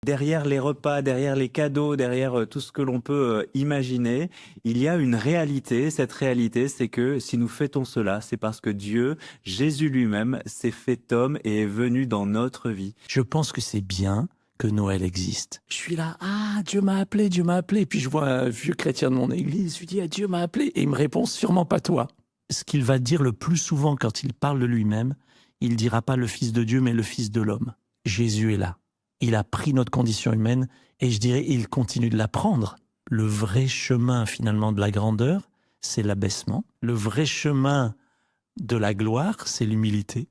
derrière les repas, derrière les cadeaux, derrière tout ce que l'on peut imaginer, il y a une réalité. Cette réalité, c'est que si nous fêtons cela, c'est parce que Dieu, Jésus lui-même, s'est fait homme et est venu dans notre vie. Je pense que c'est bien que Noël existe. Je suis là, Dieu m'a appelé, Dieu m'a appelé. Puis je vois un vieux chrétien de mon église, je lui dis, Dieu m'a appelé. Et il me répond, sûrement pas toi. Ce qu'il va dire le plus souvent quand il parle de lui-même, il dira pas le Fils de Dieu, mais le Fils de l'homme. Jésus est là. Il a pris notre condition humaine et je dirais, il continue de la prendre. Le vrai chemin finalement de la grandeur, c'est l'abaissement. Le vrai chemin de la gloire, c'est l'humilité.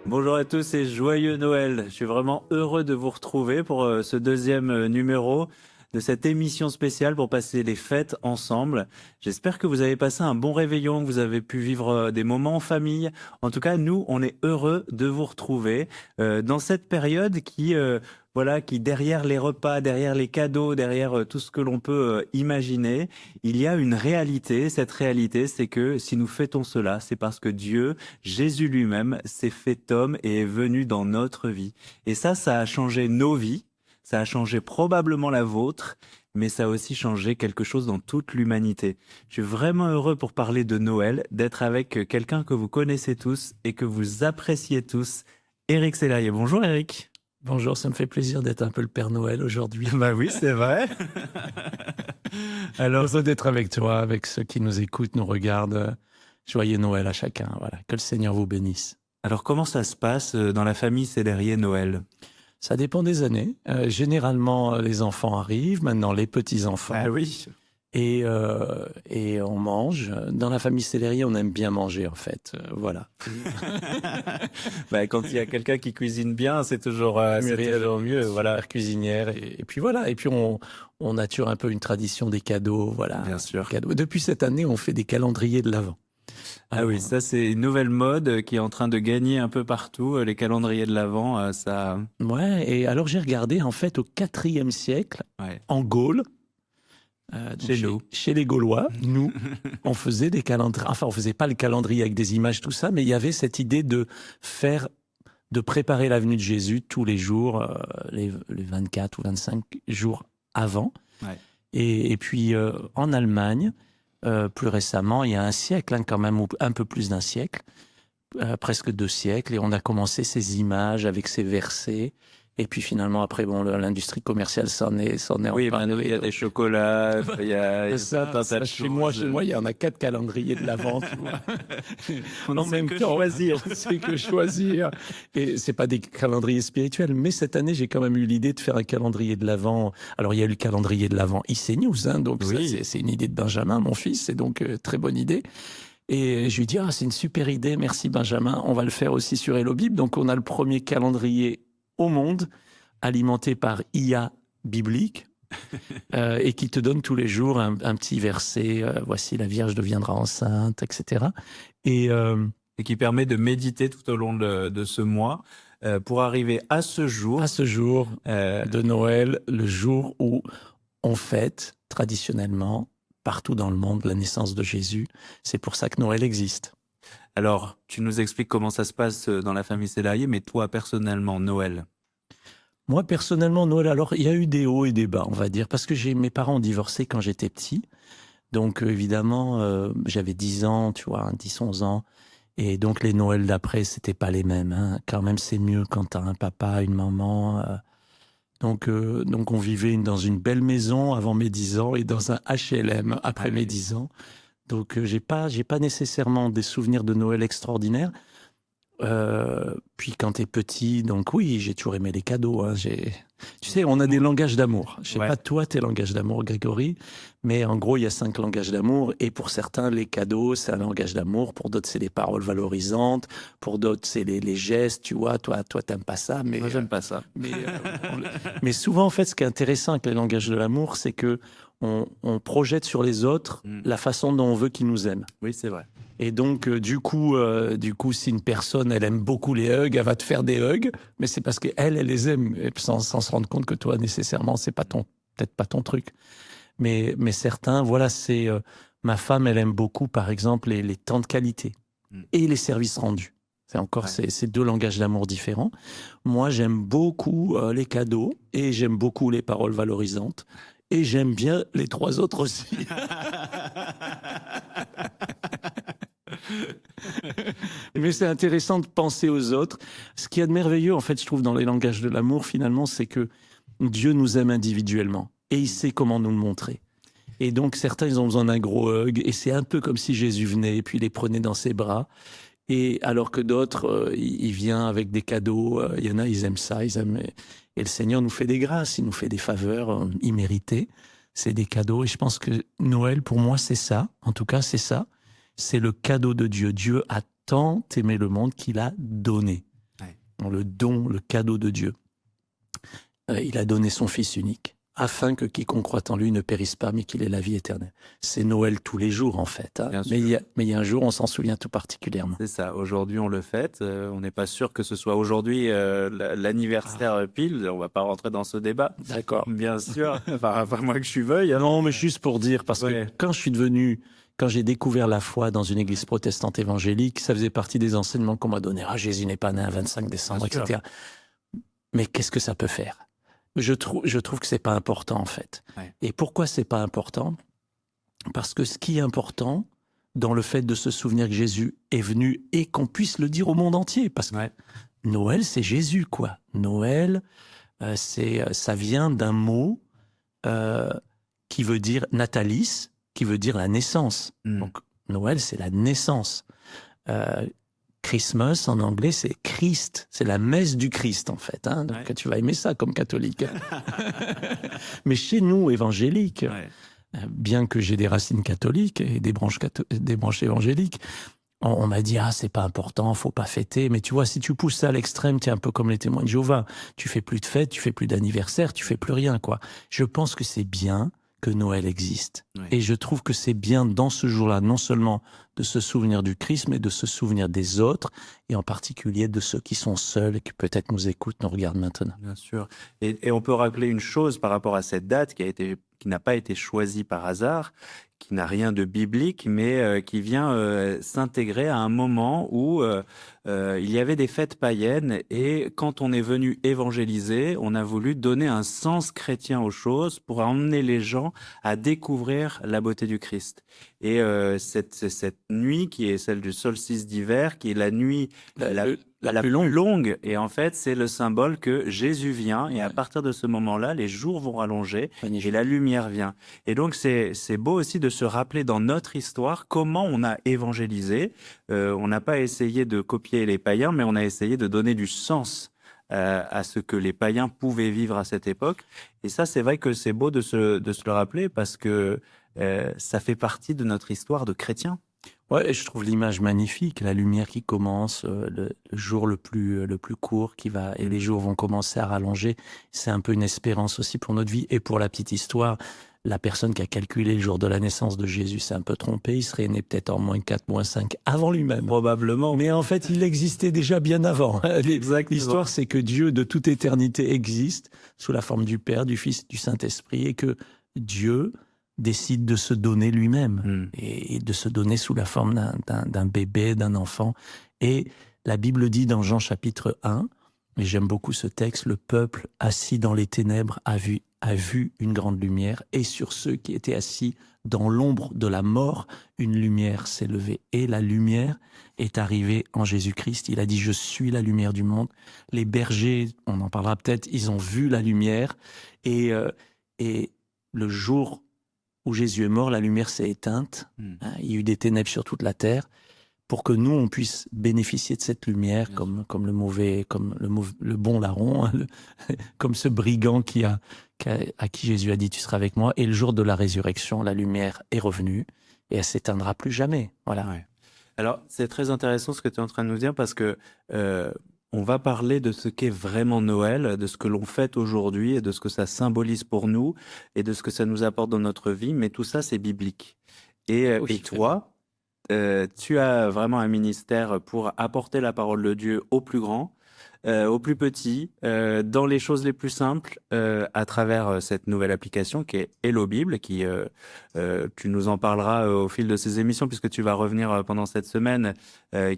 Bonjour à tous et joyeux Noël. Je suis vraiment heureux de vous retrouver pour ce deuxième numéro de cette émission spéciale pour passer les fêtes ensemble. J'espère que vous avez passé un bon réveillon, que vous avez pu vivre des moments en famille. En tout cas, nous, on est heureux de vous retrouver dans cette période qui derrière les repas, derrière les cadeaux, derrière tout ce que l'on peut imaginer, il y a une réalité. Cette réalité, c'est que si nous fêtons cela, c'est parce que Dieu, Jésus lui-même, s'est fait homme et est venu dans notre vie. Et ça a changé nos vies. Ça a changé probablement la vôtre, mais ça a aussi changé quelque chose dans toute l'humanité. Je suis vraiment heureux pour parler de Noël, d'être avec quelqu'un que vous connaissez tous et que vous appréciez tous, Éric Sellarié. Bonjour Éric. Bonjour, ça me fait plaisir d'être un peu le Père Noël aujourd'hui. Bah oui, c'est vrai. Alors, heureux d'être avec toi, avec ceux qui nous écoutent, nous regardent. Joyeux Noël à chacun. Voilà, que le Seigneur vous bénisse. Alors, comment ça se passe dans la famille Sellarié Noël ? Ça dépend des années. Généralement, les enfants arrivent, maintenant les petits-enfants. Ah oui. Et on mange. Dans la famille Sellarié, on aime bien manger, en fait. Voilà. Quand il y a quelqu'un qui cuisine bien, c'est toujours mieux. Voilà. Mère cuisinière. Et puis voilà. Et puis on nature un peu une tradition des cadeaux. Voilà. Bien sûr. Cadeaux. Depuis cette année, on fait des calendriers de l'Avent. Ah oui, ça c'est une nouvelle mode qui est en train de gagner un peu partout, les calendriers de l'Avent, ça... Ouais, et alors j'ai regardé en fait au IVe siècle, en Gaule, chez les Gaulois, nous, on faisait des calendriers, enfin on faisait pas le calendrier avec des images, tout ça, mais il y avait cette idée de préparer la venue de Jésus tous les jours, les 24 ou 25 jours avant. Ouais. Et puis en Allemagne, plus récemment, il y a un siècle, quand même, ou un peu plus d'un siècle, presque 2 siècles, et on a commencé ces images avec ces versets. Et puis finalement, après, l'industrie commerciale s'en est Oui, il y a des chocolats, il y a un tas de chez moi, il y en a 4 calendriers de l'Avent. On ne sait que choisir. On ne sait que choisir. Et c'est pas des calendriers spirituels, mais cette année, j'ai quand même eu l'idée de faire un calendrier de l'Avent. Alors, il y a eu le calendrier de l'Avent IC News, donc oui. Ça, c'est une idée de Benjamin, mon fils, c'est donc très bonne idée. Et je lui dis, c'est une super idée, merci Benjamin, on va le faire aussi sur Hello Bible. Donc, on a le premier calendrier au monde, alimenté par IA biblique, et qui te donne tous les jours un petit verset, voici la Vierge deviendra enceinte, etc. Et qui permet de méditer tout au long de ce mois, pour arriver à ce jour de Noël, le jour où on fête traditionnellement, partout dans le monde, la naissance de Jésus. C'est pour ça que Noël existe. Alors, tu nous expliques comment ça se passe dans la famille Sellarié, mais toi, personnellement, Noël? Moi, personnellement, Noël, alors, il y a eu des hauts et des bas, on va dire, parce que mes parents ont divorcé quand j'étais petit. Donc, évidemment, j'avais 10 ans, tu vois, 10, 11 ans. Et donc, les Noëls d'après, c'était pas les mêmes. Hein. Quand même, c'est mieux quand t'as un papa, une maman. Donc, on vivait dans une belle maison avant mes 10 ans et dans un HLM après mes 10 ans. Donc, j'ai pas nécessairement des souvenirs de Noël extraordinaires. Puis quand t'es petit, donc oui, j'ai toujours aimé les cadeaux. Hein. Tu sais, on a des langages d'amour. Je sais pas toi, tes langages d'amour, Grégory, mais en gros, il y a 5 langages d'amour. Et pour certains, les cadeaux, c'est un langage d'amour. Pour d'autres, c'est les paroles valorisantes. Pour d'autres, c'est les gestes. Tu vois, toi, t'aimes pas ça. Mais moi, j'aime pas ça. Mais souvent, en fait, ce qui est intéressant avec les langages de l'amour, c'est que on projette sur les autres la façon dont on veut qu'ils nous aiment. Oui, c'est vrai. Et donc, du coup, si une personne, elle aime beaucoup les hugs, elle va te faire des hugs, mais c'est parce qu'elle les aime, et sans se rendre compte que toi, nécessairement, c'est pas peut-être pas ton truc. Mais certains, voilà, c'est ma femme, elle aime beaucoup, par exemple, les temps de qualité et les services rendus. C'est encore ces deux langages d'amour différents. Moi, j'aime beaucoup les cadeaux et j'aime beaucoup les paroles valorisantes et j'aime bien les trois autres aussi. Mais c'est intéressant de penser aux autres. Ce qu'il y a de merveilleux, en fait, je trouve, dans les langages de l'amour, finalement, c'est que Dieu nous aime individuellement et il sait comment nous le montrer. Et donc, certains, ils ont besoin d'un gros hug et c'est un peu comme si Jésus venait et puis les prenait dans ses bras. Et alors que d'autres, il vient avec des cadeaux. Il y en a, ils aiment ça, ils aiment. Et le Seigneur nous fait des grâces, il nous fait des faveurs imméritées. C'est des cadeaux. Et je pense que Noël, pour moi, c'est ça. En tout cas, c'est ça. C'est le cadeau de Dieu. Dieu a tant aimé le monde qu'il a donné. Ouais. Le don, le cadeau de Dieu. Il a donné son Fils unique, afin que quiconque croit en lui ne périsse pas, mais qu'il ait la vie éternelle. C'est Noël tous les jours, en fait. Hein. Mais il y a un jour, on s'en souvient tout particulièrement. C'est ça. Aujourd'hui, on le fête. On n'est pas sûr que ce soit aujourd'hui l'anniversaire pile. On ne va pas rentrer dans ce débat. D'accord. Bien sûr. Enfin, pas moi que je veuille. Hein. Non, mais juste pour dire, parce que quand j'ai découvert la foi dans une église protestante évangélique, ça faisait partie des enseignements qu'on m'a donnés. Ah, Jésus n'est pas né un 25 décembre, etc. Mais qu'est-ce que ça peut faire ? Je trouve que c'est pas important, en fait. Ouais. Et pourquoi c'est pas important ? Parce que ce qui est important dans le fait de se souvenir que Jésus est venu et qu'on puisse le dire au monde entier, parce que Noël, c'est Jésus, quoi. Noël, ça vient d'un mot qui veut dire natalis, qui veut dire la naissance. Donc, Noël, c'est la naissance. Christmas, en anglais, c'est Christ. C'est la messe du Christ, en fait. Hein. Donc, tu vas aimer ça comme catholique. Mais chez nous, évangéliques, bien que j'ai des racines catholiques et des branches évangéliques, on m'a dit, c'est pas important, faut pas fêter. Mais tu vois, si tu pousses ça à l'extrême, tu es un peu comme les témoins de Jéhovah. Tu fais plus de fêtes, tu fais plus d'anniversaires, tu fais plus rien, quoi. Je pense que c'est bien que Noël existe. Et je trouve que c'est bien dans ce jour-là, non seulement de se souvenir du Christ, mais de se souvenir des autres, et en particulier de ceux qui sont seuls et qui peut-être nous écoutent, nous regardent maintenant. Bien sûr. Et on peut rappeler une chose par rapport à cette date qui n'a pas été choisie par hasard, qui n'a rien de biblique, mais qui vient s'intégrer à un moment où il y avait des fêtes païennes, et quand on est venu évangéliser, on a voulu donner un sens chrétien aux choses pour emmener les gens à découvrir la beauté du Christ. Et cette nuit qui est celle du solstice d'hiver, qui est la nuit la plus longue, et en fait c'est le symbole que Jésus vient, et à partir de ce moment-là, les jours vont rallonger et la lumière vient. Et donc c'est beau aussi de se rappeler dans notre histoire comment on a évangélisé. On n'a pas essayé de copier les païens, mais on a essayé de donner du sens à ce que les païens pouvaient vivre à cette époque. Et ça, c'est vrai que c'est beau de se le rappeler, parce que ça fait partie de notre histoire de chrétiens. Ouais, je trouve l'image magnifique, la lumière qui commence, le jour le plus court qui va, et les jours vont commencer à rallonger. C'est un peu une espérance aussi pour notre vie. Et pour la petite histoire, la personne qui a calculé le jour de la naissance de Jésus s'est un peu trompée. Il serait né peut-être en -4, -5 avant lui-même. Probablement. Mais en fait, il existait déjà bien avant. L'histoire, c'est que Dieu de toute éternité existe sous la forme du Père, du Fils, du Saint-Esprit, et que Dieu décide de se donner lui-même et de se donner sous la forme d'un bébé, d'un enfant. Et la Bible dit dans Jean chapitre 1, et j'aime beaucoup ce texte, le peuple assis dans les ténèbres a vu une grande lumière, et sur ceux qui étaient assis dans l'ombre de la mort, une lumière s'est levée. Et la lumière est arrivée en Jésus-Christ. Il a dit, je suis la lumière du monde. Les bergers, on en parlera peut-être, ils ont vu la lumière, et le jour où Jésus est mort, la lumière s'est éteinte. Il y a eu des ténèbres sur toute la terre, pour que nous, on puisse bénéficier de cette lumière, comme le bon larron, hein, comme ce brigand à qui Jésus a dit, tu seras avec moi. Et le jour de la résurrection, la lumière est revenue, et elle s'éteindra plus jamais. Voilà. Ouais. Alors, c'est très intéressant ce que tu es en train de nous dire, parce que on va parler de ce qu'est vraiment Noël, de ce que l'on fête aujourd'hui, et de ce que ça symbolise pour nous, et de ce que ça nous apporte dans notre vie. Mais tout ça, c'est biblique. Et toi, tu as vraiment un ministère pour apporter la parole de Dieu aux plus grands, aux plus petits, dans les choses les plus simples, à travers cette nouvelle application qui est Hello Bible, tu nous en parleras au fil de ces émissions, puisque tu vas revenir pendant cette semaine,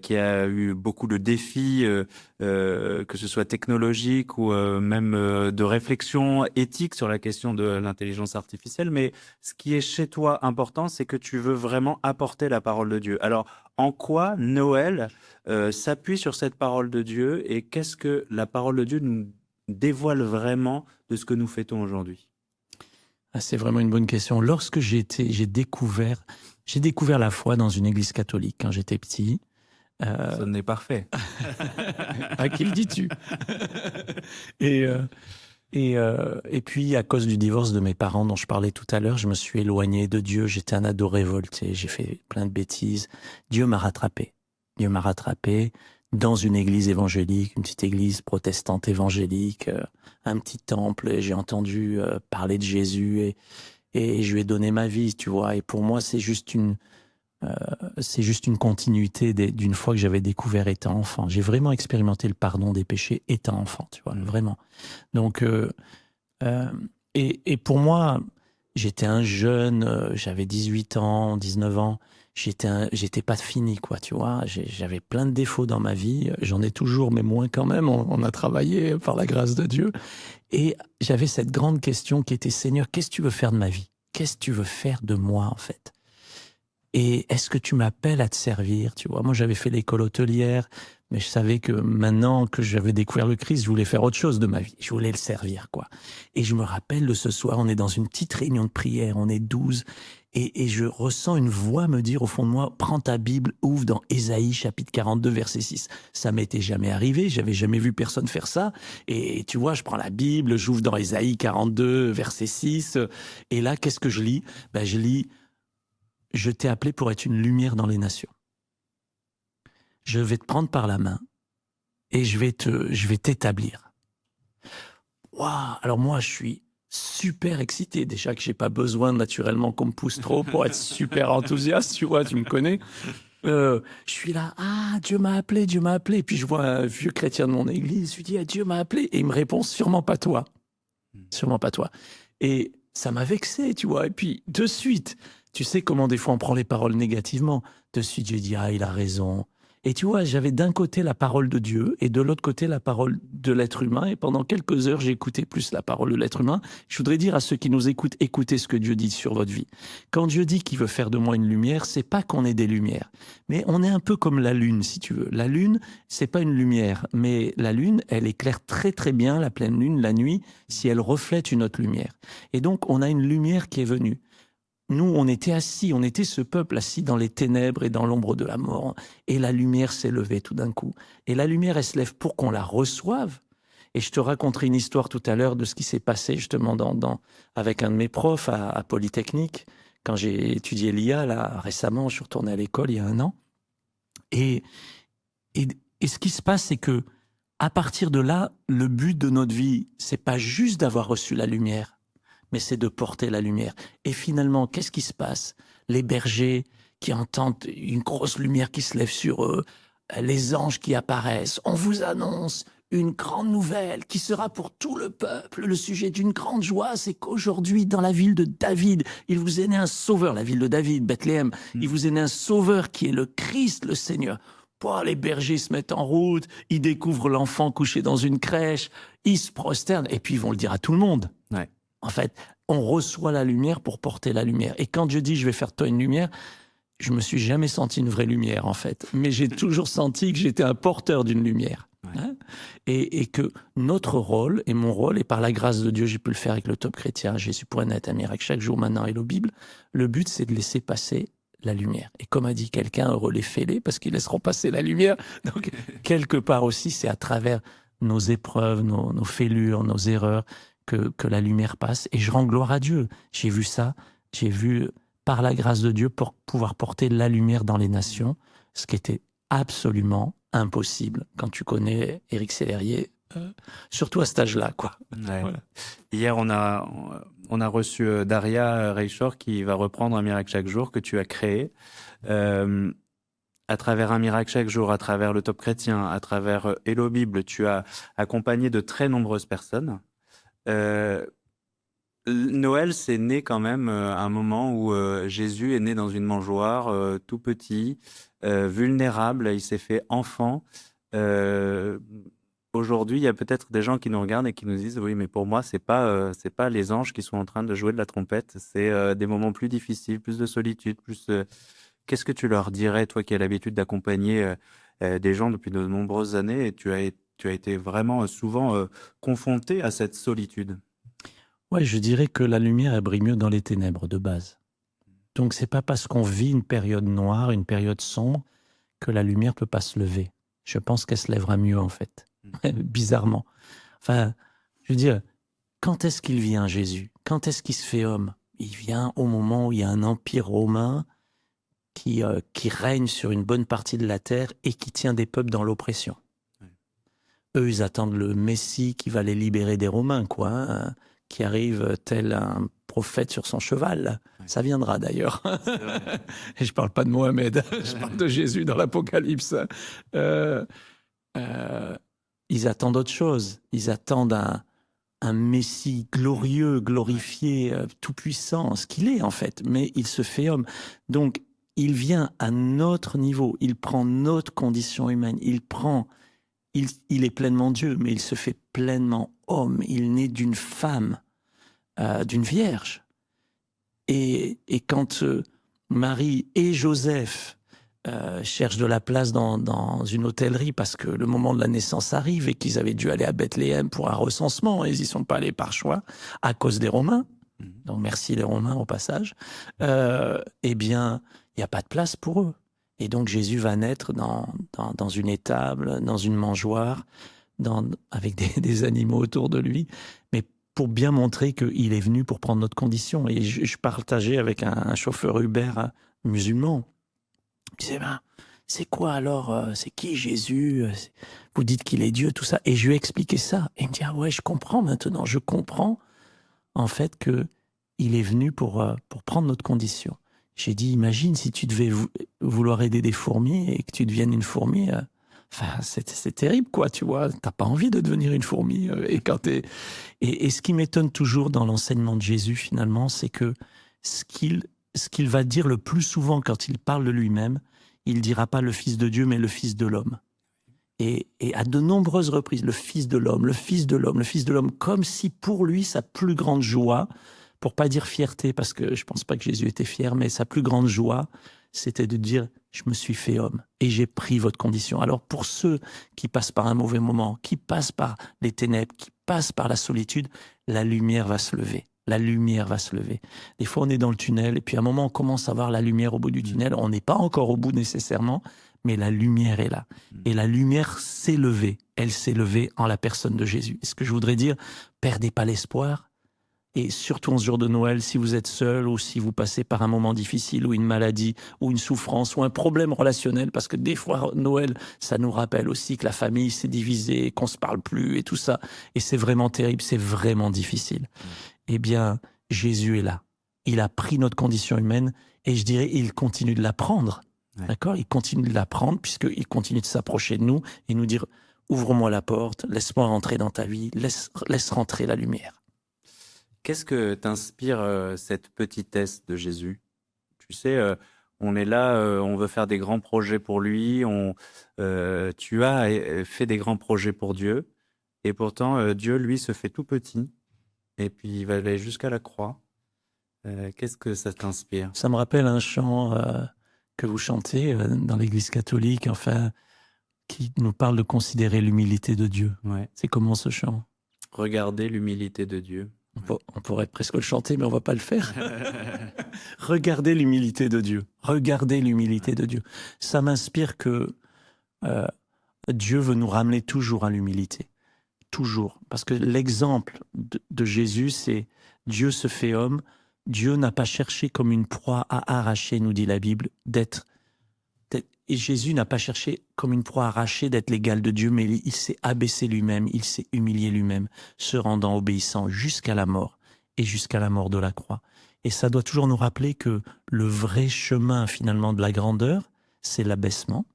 qui a eu beaucoup de défis, que ce soit technologiques ou même de réflexion éthique sur la question de l'intelligence artificielle. Mais ce qui est chez toi important, c'est que tu veux vraiment apporter la parole de Dieu. Alors, en quoi Noël s'appuie sur cette parole de Dieu et qu'est-ce que la parole de Dieu nous dévoile vraiment de ce que nous fêtons aujourd'hui? Ah, c'est vraiment une bonne question. Lorsque j'ai découvert la foi dans une église catholique quand j'étais petit. Ça n'est parfait. À qui le dis-tu? Et puis, à cause du divorce de mes parents dont je parlais tout à l'heure, je me suis éloigné de Dieu. J'étais un ado révolté. J'ai fait plein de bêtises. Dieu m'a rattrapé. Dieu m'a rattrapé dans une église évangélique, une petite église protestante évangélique, un petit temple. Et j'ai entendu parler de Jésus et je lui ai donné ma vie, tu vois. Et pour moi, c'est juste une continuité d'une foi que j'avais découvert étant enfant. J'ai vraiment expérimenté le pardon des péchés étant enfant, tu vois, vraiment. Donc, et pour moi, j'étais un jeune, j'avais 18 ans, 19 ans, j'étais pas fini, quoi, tu vois. J'avais plein de défauts dans ma vie, j'en ai toujours, mais moins quand même. On a travaillé par la grâce de Dieu. Et j'avais cette grande question qui était, Seigneur, qu'est-ce que tu veux faire de ma vie? Qu'est-ce que tu veux faire de moi, en fait? Et est-ce que tu m'appelles à te servir, tu vois? Moi, j'avais fait l'école hôtelière, mais je savais que maintenant que j'avais découvert le Christ, je voulais faire autre chose de ma vie. Je voulais le servir, quoi. Et je me rappelle de ce soir, on est dans une petite réunion de prière, on est 12, et je ressens une voix me dire au fond de moi, prends ta Bible, ouvre dans Ésaïe, chapitre 42, verset 6. Ça m'était jamais arrivé, j'avais jamais vu personne faire ça. Et tu vois, je prends la Bible, j'ouvre dans Ésaïe 42, verset 6, et là, qu'est-ce que je lis? Ben, je lis, je t'ai appelé pour être une lumière dans les nations. Je vais te prendre par la main et je vais t'établir. Waouh! Alors moi, je suis super excité. Déjà que j'ai pas besoin naturellement qu'on me pousse trop pour être super enthousiaste, tu vois, tu me connais. Je suis là, Dieu m'a appelé, Dieu m'a appelé. Et puis je vois un vieux chrétien de mon église, je lui dis, Dieu m'a appelé. Et il me répond, sûrement pas toi. Sûrement pas toi. Et ça m'a vexé, tu vois. Et puis, de suite, tu sais comment des fois on prend les paroles négativement. De suite, je dis, il a raison. Et tu vois, j'avais d'un côté la parole de Dieu et de l'autre côté la parole de l'être humain. Et pendant quelques heures, j'écoutais plus la parole de l'être humain. Je voudrais dire à ceux qui nous écoutent, écoutez ce que Dieu dit sur votre vie. Quand Dieu dit qu'il veut faire de moi une lumière, c'est pas qu'on est des lumières. Mais on est un peu comme la lune, si tu veux. La lune, c'est pas une lumière. Mais la lune, elle éclaire très très bien la pleine lune la nuit si elle reflète une autre lumière. Et donc, on a une lumière qui est venue. Nous, on était assis, on était ce peuple assis dans les ténèbres et dans l'ombre de la mort. Et la lumière s'est levée tout d'un coup. Et la lumière, elle se lève pour qu'on la reçoive. Et je te raconterai une histoire tout à l'heure de ce qui s'est passé justement avec un de mes profs à Polytechnique. Quand j'ai étudié l'IA, là, récemment, je suis retourné à l'école il y a 1 an. Et ce qui se passe, c'est que à partir de là, le but de notre vie, c'est pas juste d'avoir reçu la lumière, mais c'est de porter la lumière. Et finalement, qu'est-ce qui se passe? Les bergers qui entendent une grosse lumière qui se lève sur eux, les anges qui apparaissent. On vous annonce une grande nouvelle qui sera pour tout le peuple. Le sujet d'une grande joie, c'est qu'aujourd'hui, dans la ville de David, il vous est né un sauveur, la ville de David, Bethléem, il vous est né un sauveur qui est le Christ, le Seigneur. Les bergers se mettent en route, ils découvrent l'enfant couché dans une crèche, ils se prosternent, et puis ils vont le dire à tout le monde. Ouais. En fait, on reçoit la lumière pour porter la lumière. Et quand Dieu dit « je vais faire de toi une lumière », je me suis jamais senti une vraie lumière, en fait. Mais j'ai toujours senti que j'étais un porteur d'une lumière. Ouais. Hein, et que notre rôle, et mon rôle, et par la grâce de Dieu, j'ai pu le faire avec le Top Chrétien, Jésus pour un net un miracle, chaque jour maintenant, et la Bible, le but, c'est de laisser passer la lumière. Et comme a dit quelqu'un, heureux les fêlés, parce qu'ils laisseront passer la lumière. Donc, quelque part aussi, c'est à travers nos épreuves, nos fêlures, nos erreurs, que la lumière passe. Et je rends gloire à Dieu. J'ai vu ça. J'ai vu, par la grâce de Dieu, pour pouvoir porter la lumière dans les nations, ce qui était absolument impossible. Quand tu connais Éric Sellerier, surtout à cet âge-là, quoi. Ouais. Voilà. Hier, on a reçu Daria Reichor qui va reprendre Un miracle chaque jour que tu as créé. À travers Un miracle chaque jour, à travers le Top Chrétien, à travers Hello Bible, tu as accompagné de très nombreuses personnes. Noël, c'est né quand même à un moment où Jésus est né dans une mangeoire, tout petit, vulnérable, il s'est fait enfant. Euh, Aujourd'hui, il y a peut-être des gens qui nous regardent et qui nous disent, oui, mais pour moi, c'est pas les anges qui sont en train de jouer de la trompette, c'est des moments plus difficiles, plus de solitude, plus. Qu'est-ce que tu leur dirais, toi qui as l'habitude d'accompagner des gens depuis de nombreuses années et tu as été vraiment souvent confronté à cette solitude? Ouais, je dirais que la lumière, elle brille mieux dans les ténèbres, de base. Donc, c'est pas parce qu'on vit une période noire, une période sombre, que la lumière peut pas se lever. Je pense qu'elle se lèvera mieux, en fait. Bizarrement. Enfin, je veux dire, quand est-ce qu'il vient, Jésus? Quand est-ce qu'il se fait homme? Il vient au moment où il y a un empire romain qui règne sur une bonne partie de la terre et qui tient des peuples dans l'oppression. Ouais. Eux, ils attendent le Messie qui va les libérer des Romains, quoi, hein, qui arrive tel un prophète sur son cheval. Ouais. Ça viendra d'ailleurs. C'est vrai. Et je parle pas de Mohamed, je parle de Jésus dans l'Apocalypse. Ils attendent autre chose. Ils attendent un Messie glorieux, glorifié, tout-puissant, ce qu'il est en fait. Mais il se fait homme. Donc, il vient à notre niveau. Il prend notre condition humaine. Il est pleinement Dieu, mais il se fait pleinement homme. Il naît d'une femme, d'une vierge. Et quand Marie et Joseph cherchent de la place dans une hôtellerie parce que le moment de la naissance arrive et qu'ils avaient dû aller à Bethléem pour un recensement et ils n'y sont pas allés par choix à cause des Romains, donc merci les Romains au passage, eh bien, il n'y a pas de place pour eux. Et donc Jésus va naître dans une étable, dans une mangeoire, avec des animaux autour de lui, mais pour bien montrer qu'il est venu pour prendre notre condition. Et je partageais avec un chauffeur Uber musulman. Je disais, ben, c'est quoi alors? C'est qui Jésus? Vous dites qu'il est Dieu, tout ça. Et je lui ai expliqué ça. Et il me dit, ah ouais, je comprends maintenant. Je comprends en fait qu'il est venu pour prendre notre condition. J'ai dit, imagine si tu devais vouloir aider des fourmis et que tu deviennes une fourmi. Enfin, c'est terrible, quoi, tu vois. T'as pas envie de devenir une fourmi. Et ce qui m'étonne toujours dans l'enseignement de Jésus, finalement, c'est que ce qu'il va dire le plus souvent quand il parle de lui-même, il dira pas le Fils de Dieu, mais le Fils de l'homme. Et à de nombreuses reprises, le Fils de l'homme, le Fils de l'homme, le Fils de l'homme, comme si pour lui, sa plus grande joie, pour pas dire fierté, parce que je pense pas que Jésus était fier, mais sa plus grande joie, c'était de dire, je me suis fait homme et j'ai pris votre condition. Alors pour ceux qui passent par un mauvais moment, qui passent par les ténèbres, qui passent par la solitude, la lumière va se lever. La lumière va se lever. Des fois, on est dans le tunnel et puis à un moment, on commence à voir la lumière au bout du tunnel. On n'est pas encore au bout nécessairement, mais la lumière est là. Et la lumière s'est levée. Elle s'est levée en la personne de Jésus. Et ce que je voudrais dire, perdez pas l'espoir. Et surtout en ce jour de Noël, si vous êtes seul ou si vous passez par un moment difficile ou une maladie ou une souffrance ou un problème relationnel, parce que des fois, Noël, ça nous rappelle aussi que la famille s'est divisée, qu'on se parle plus et tout ça. Et c'est vraiment terrible, c'est vraiment difficile. Eh bien, Jésus est là. Il a pris notre condition humaine et je dirais, il continue de la prendre. Ouais. D'accord? Il continue de la prendre puisqu'il continue de s'approcher de nous et nous dire, ouvre-moi la porte, laisse-moi rentrer dans ta vie, laisse rentrer la lumière. Qu'est-ce que t'inspire cette petitesse de Jésus? Tu sais, on est là, on veut faire des grands projets pour lui, tu as fait des grands projets pour Dieu, et pourtant Dieu, lui, se fait tout petit, et puis il va aller jusqu'à la croix. Qu'est-ce que ça t'inspire? Ça me rappelle un chant que vous chantez dans l'Église catholique, enfin, qui nous parle de considérer l'humilité de Dieu. Ouais. C'est comment ce chant? Regardez l'humilité de Dieu. On pourrait presque le chanter, mais on va pas le faire. Regardez l'humilité de Dieu. Regardez l'humilité de Dieu. Ça m'inspire que Dieu veut nous ramener toujours à l'humilité. Toujours. Parce que l'exemple de Jésus, c'est Dieu se fait homme. Dieu n'a pas cherché comme une proie à arracher, nous dit la Bible, d'être Et Jésus n'a pas cherché comme une proie arrachée d'être l'égal de Dieu, mais il s'est abaissé lui-même, il s'est humilié lui-même, se rendant obéissant jusqu'à la mort et jusqu'à la mort de la croix. Et ça doit toujours nous rappeler que le vrai chemin finalement de la grandeur, c'est l'abaissement.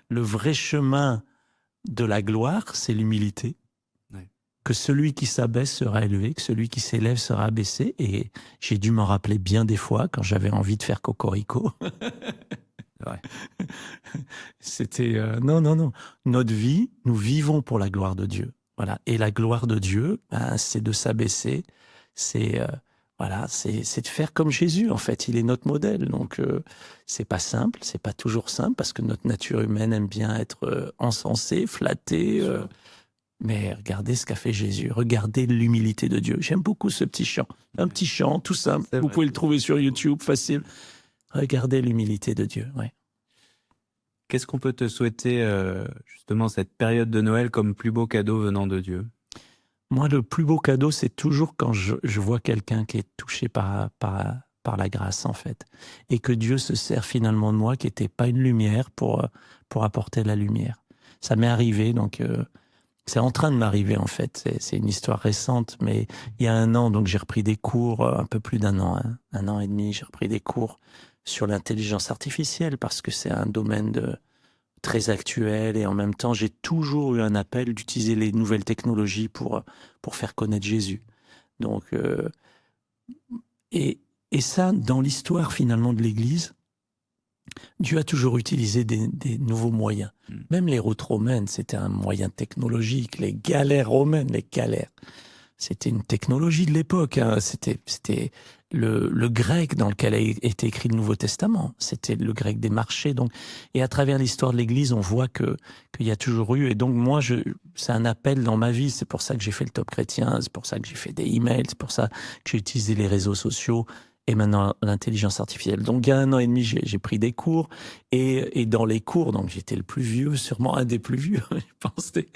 Le vrai chemin de la gloire, c'est l'humilité. Ouais. Que celui qui s'abaisse sera élevé, que celui qui s'élève sera abaissé. Et j'ai dû m'en rappeler bien des fois quand j'avais envie de faire cocorico. Ouais. C'était non. Notre vie, nous vivons pour la gloire de Dieu. Voilà. Et la gloire de Dieu, c'est de s'abaisser. C'est c'est de faire comme Jésus. En fait, il est notre modèle. Donc c'est pas simple, c'est pas toujours simple parce que notre nature humaine aime bien être encensée, flattée. Mais regardez ce qu'a fait Jésus. Regardez l'humilité de Dieu. J'aime beaucoup ce petit chant. Un petit chant, tout simple. Vous pouvez le trouver sur YouTube, facile. Regardez l'humilité de Dieu. Ouais. Qu'est-ce qu'on peut te souhaiter, justement, cette période de Noël comme plus beau cadeau venant de Dieu? Moi, le plus beau cadeau, c'est toujours quand je vois quelqu'un qui est touché par la grâce, en fait. Et que Dieu se sert finalement de moi, qui n'était pas une lumière, pour apporter la lumière. Ça m'est arrivé, donc c'est en train de m'arriver, en fait. C'est une histoire récente, mais il y a 1 an, donc j'ai repris des cours, un peu plus d'1 an, 1 an et demi, j'ai repris des cours sur l'intelligence artificielle, parce que c'est un domaine très actuel, et en même temps, j'ai toujours eu un appel d'utiliser les nouvelles technologies pour faire connaître Jésus. Donc, et ça, dans l'histoire finalement de l'Église, Dieu a toujours utilisé des nouveaux moyens. Même les routes romaines, c'était un moyen technologique. Les galères romaines, c'était une technologie de l'époque. Hein. C'était le grec dans lequel a été écrit le Nouveau Testament. C'était le grec des marchés. Donc, et à travers l'histoire de l'Église, on voit qu'il y a toujours eu. Et donc moi, c'est un appel dans ma vie. C'est pour ça que j'ai fait le Top Chrétien. C'est pour ça que j'ai fait des emails. C'est pour ça que j'ai utilisé les réseaux sociaux. Et maintenant, l'intelligence artificielle. Donc, il y a 1 an et demi, j'ai pris des cours. Et dans les cours, donc j'étais le plus vieux, sûrement un des plus vieux, je pense, des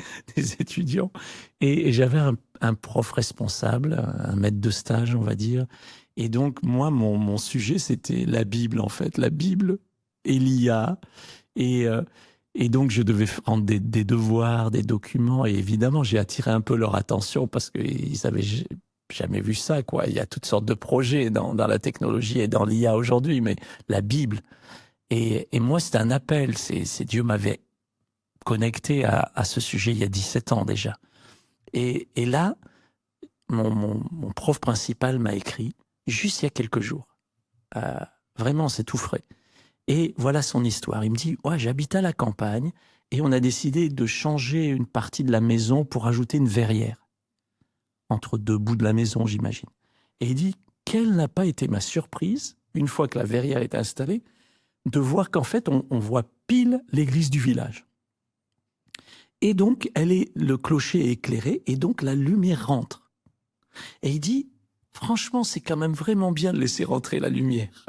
étudiants. Et j'avais un prof responsable, un maître de stage, on va dire. Et donc, moi, mon sujet, c'était la Bible, en fait. La Bible et l'IA. Et donc, je devais rendre des devoirs, des documents. Et évidemment, j'ai attiré un peu leur attention parce qu'ils avaient jamais vu ça, quoi. Il y a toutes sortes de projets dans la technologie et dans l'IA aujourd'hui, mais la Bible. Et moi, c'était un appel. C'est Dieu m'avait connecté à ce sujet il y a 17 ans déjà. Et là, mon prof principal m'a écrit, juste il y a quelques jours. Vraiment, c'est tout frais. Et voilà son histoire. Il me dit, ouais, j'habite à la campagne et on a décidé de changer une partie de la maison pour ajouter une verrière. Entre 2 bouts de la maison, j'imagine. Et il dit, quelle n'a pas été ma surprise, une fois que la verrière est installée, de voir qu'en fait, on voit pile l'église du village. Et donc, le clocher est éclairé, et donc la lumière rentre. Et il dit, franchement, c'est quand même vraiment bien de laisser rentrer la lumière.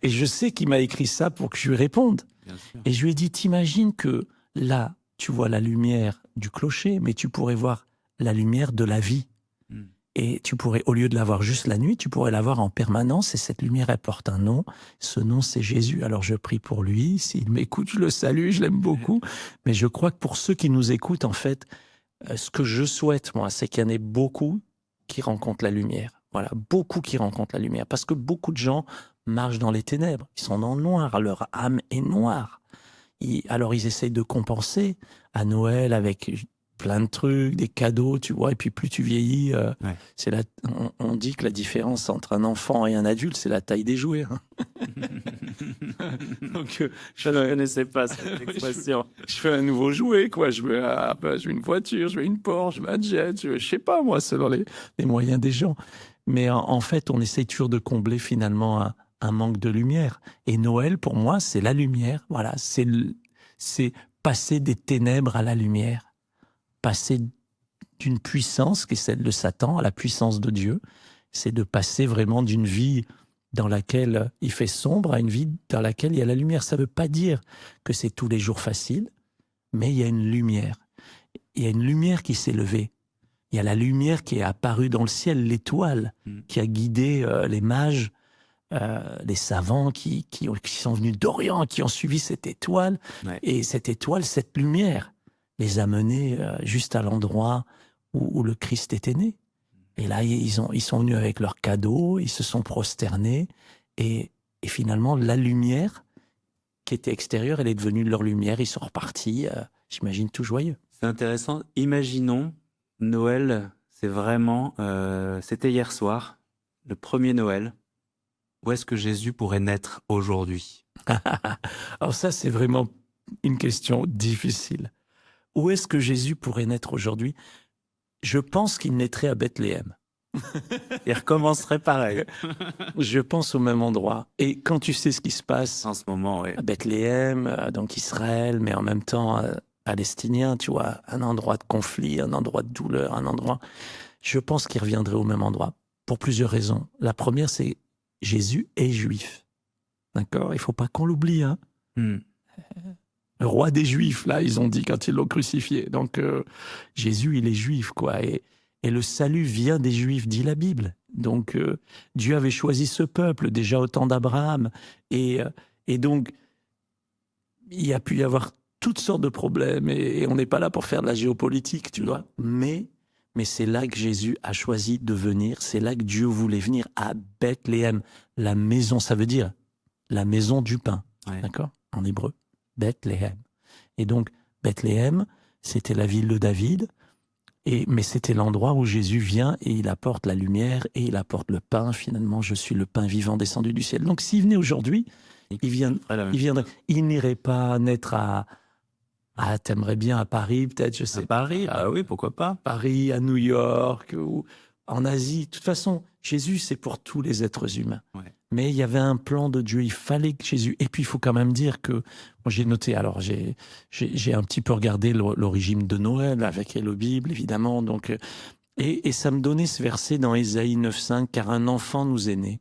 Et je sais qu'il m'a écrit ça pour que je lui réponde. Et je lui ai dit, t'imagines que là, tu vois la lumière du clocher, mais tu pourrais voir la lumière de la vie. Et tu pourrais, au lieu de la voir juste la nuit, tu pourrais la voir en permanence, et cette lumière, elle porte un nom. Ce nom, c'est Jésus. Alors je prie pour lui. S'il m'écoute, je le salue, je l'aime beaucoup. Mais je crois que pour ceux qui nous écoutent, en fait, ce que je souhaite, moi, c'est qu'il y en ait beaucoup qui rencontrent la lumière. Voilà, beaucoup qui rencontrent la lumière. Parce que beaucoup de gens marchent dans les ténèbres. Ils sont dans le noir. Leur âme est noire. Alors ils essayent de compenser à Noël avec plein de trucs, des cadeaux, tu vois, et puis plus tu vieillis, ouais. On dit que la différence entre un enfant et un adulte, c'est la taille des jouets. Hein. Donc, je ne connaissais pas cette expression. Je fais un nouveau jouet, quoi. Je veux une voiture, je veux une Porsche, je veux un jet, je sais pas, moi, selon les moyens des gens. Mais en fait, on essaye toujours de combler finalement un manque de lumière. Et Noël, pour moi, c'est la lumière. Voilà, c'est passer des ténèbres à la lumière. Passer d'une puissance qui est celle de Satan à la puissance de Dieu, c'est de passer vraiment d'une vie dans laquelle il fait sombre à une vie dans laquelle il y a la lumière. Ça ne veut pas dire que c'est tous les jours facile, mais il y a une lumière. Il y a une lumière qui s'est levée. Il y a la lumière qui est apparue dans le ciel, l'étoile qui a guidé les mages les savants qui sont venus d'Orient, qui ont suivi cette étoile. Ouais. Et cette étoile, cette lumière, les a menés juste à l'endroit où le Christ était né. Et là, ils sont venus avec leurs cadeaux, ils se sont prosternés. Et finalement, la lumière qui était extérieure, elle est devenue leur lumière. Ils sont repartis, j'imagine, tout joyeux. C'est intéressant. Imaginons, Noël, c'est vraiment... c'était hier soir, le premier Noël. Où est-ce que Jésus pourrait naître aujourd'hui? Alors ça, c'est vraiment une question difficile. Où est-ce que Jésus pourrait naître aujourd'hui? Je pense qu'il naîtrait à Bethléem. Il recommencerait pareil. Je pense au même endroit. Et quand tu sais ce qui se passe En ce moment, oui. à Bethléem, donc Israël, mais en même temps palestinien, tu vois, un endroit de conflit, un endroit de douleur, un endroit... Je pense qu'il reviendrait au même endroit pour plusieurs raisons. La première, c'est Jésus est juif. D'accord? Il faut pas qu'on l'oublie, hein. Le roi des Juifs, là, ils ont dit quand ils l'ont crucifié. Donc, Jésus, il est juif, quoi. Et le salut vient des Juifs, dit la Bible. Donc, Dieu avait choisi ce peuple déjà au temps d'Abraham. Et donc, il y a pu y avoir toutes sortes de problèmes. Et on n'est pas là pour faire de la géopolitique, tu vois. Mais c'est là que Jésus a choisi de venir. C'est là que Dieu voulait venir, à Bethléem. La maison, ça veut dire la maison du pain. Ouais. D'accord? En hébreu. Bethléem. Et donc, Bethléem, c'était la ville de David, mais c'était l'endroit où Jésus vient et il apporte la lumière et il apporte le pain. Finalement, je suis le pain vivant descendu du ciel. Donc, s'il venait aujourd'hui, il viendrait. Il n'irait pas naître t'aimerais bien à Paris, peut-être, je sais. À Paris, oui, pourquoi pas. Paris, à New York ou en Asie. De toute façon, Jésus, c'est pour tous les êtres humains. Ouais. Mais il y avait un plan de Dieu, il fallait que Jésus... Et puis, il faut quand même dire que... Moi, j'ai noté, alors j'ai un petit peu regardé l'origine de Noël, avec la Bible, évidemment. Donc, et ça me donnait ce verset dans Ésaïe 9,5, « Car un enfant nous est né,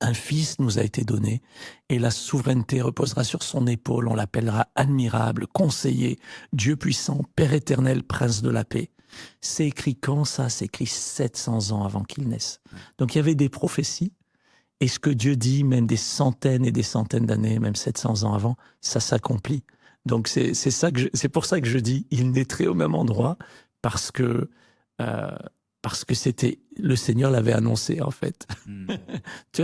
un fils nous a été donné, et la souveraineté reposera sur son épaule. On l'appellera admirable, conseiller, Dieu puissant, Père éternel, prince de la paix. » C'est écrit quand ça? C'est écrit 700 ans avant qu'il naisse. Donc, il y avait des prophéties. Et ce que Dieu dit, même des centaines et des centaines d'années, même 700 ans avant, ça s'accomplit. Donc c'est pour ça que je dis, il naîtrait au même endroit, parce que c'était le Seigneur l'avait annoncé en fait.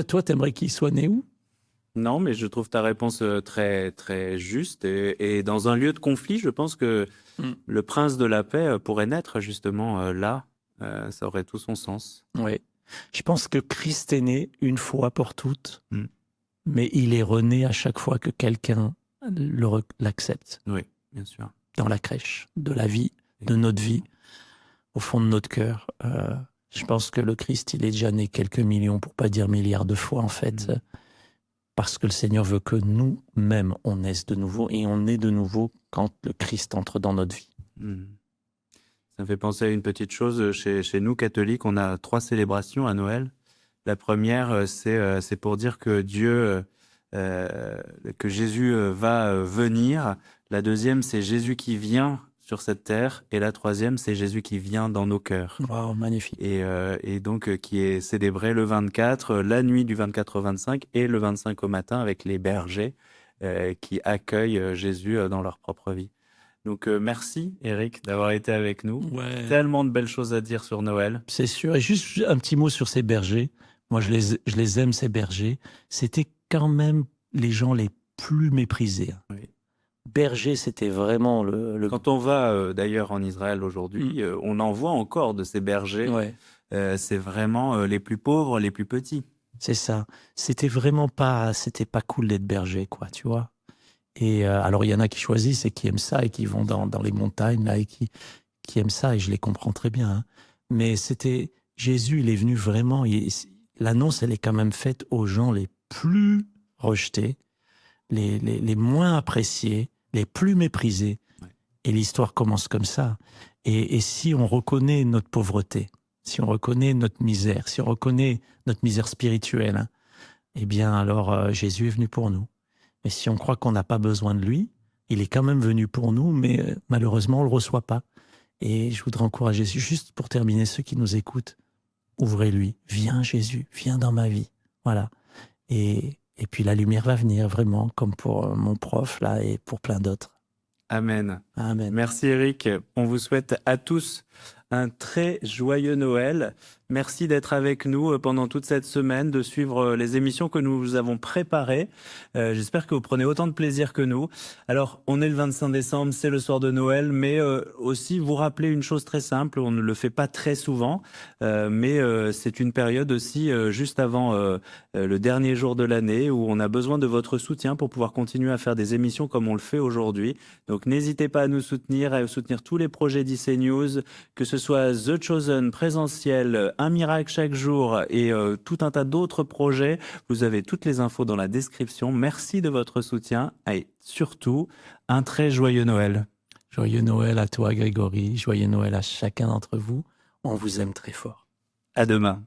Toi, t'aimerais qu'il soit né où? Non, mais je trouve ta réponse très très juste. Et dans un lieu de conflit, je pense que le prince de la paix pourrait naître justement là. Ça aurait tout son sens. Oui. Je pense que Christ est né une fois pour toutes, mais il est rené à chaque fois que quelqu'un l'accepte. Oui, bien sûr. Dans la crèche de la vie, de notre vie, au fond de notre cœur. Je pense que le Christ, il est déjà né quelques millions, pour pas dire milliards de fois en fait, parce que le Seigneur veut que nous-mêmes, on naisse de nouveau, et on naît de nouveau quand le Christ entre dans notre vie. Ça me fait penser à une petite chose. Chez nous, catholiques, on a 3 célébrations à Noël. La première, c'est pour dire que que Jésus va venir. La deuxième, c'est Jésus qui vient sur cette terre. Et la troisième, c'est Jésus qui vient dans nos cœurs. Wow, magnifique. Et donc, qui est célébré le 24, la nuit du 24 au 25, et le 25 au matin avec les bergers qui accueillent Jésus dans leur propre vie. Donc, merci, Eric, d'avoir été avec nous. Ouais. Tellement de belles choses à dire sur Noël. C'est sûr. Et juste un petit mot sur ces bergers. Moi, je les aime, ces bergers. C'était quand même les gens les plus méprisés. Oui. Berger, c'était vraiment Quand on va, d'ailleurs, en Israël aujourd'hui, on en voit encore de ces bergers. Ouais. C'est vraiment les plus pauvres, les plus petits. C'est ça. C'était pas cool d'être berger, quoi, tu vois. Et alors, il y en a qui choisissent et qui aiment ça et qui vont dans les montagnes là et qui aiment ça et je les comprends très bien. Hein. Mais Jésus, il est venu vraiment. L'annonce, elle est quand même faite aux gens les plus rejetés, les moins appréciés, les plus méprisés. Ouais. Et l'histoire commence comme ça. Et si on reconnaît notre pauvreté, si on reconnaît notre misère, si on reconnaît notre misère spirituelle, hein, eh bien alors Jésus est venu pour nous. Mais si on croit qu'on n'a pas besoin de lui, il est quand même venu pour nous, mais malheureusement, on ne le reçoit pas. Et je voudrais encourager, juste pour terminer, ceux qui nous écoutent, ouvrez-lui. Viens Jésus, viens dans ma vie. Voilà. Et puis la lumière va venir, vraiment, comme pour mon prof, là, et pour plein d'autres. Amen. Amen. Merci Eric. On vous souhaite à tous un très joyeux Noël. Merci d'être avec nous pendant toute cette semaine, de suivre les émissions que nous vous avons préparées. J'espère que vous prenez autant de plaisir que nous. Alors, on est le 25 décembre, c'est le soir de Noël, mais aussi vous rappeler une chose très simple, on ne le fait pas très souvent, mais c'est une période aussi juste avant le dernier jour de l'année où on a besoin de votre soutien pour pouvoir continuer à faire des émissions comme on le fait aujourd'hui. Donc, n'hésitez pas à nous soutenir, à soutenir tous les projets d'IC News, que ce soit The Chosen, présentiel, Un miracle chaque jour et tout un tas d'autres projets. Vous avez toutes les infos dans la description. Merci de votre soutien et surtout, un très joyeux Noël. Joyeux Noël à toi, Grégory. Joyeux Noël à chacun d'entre vous. On vous aime très fort. À demain.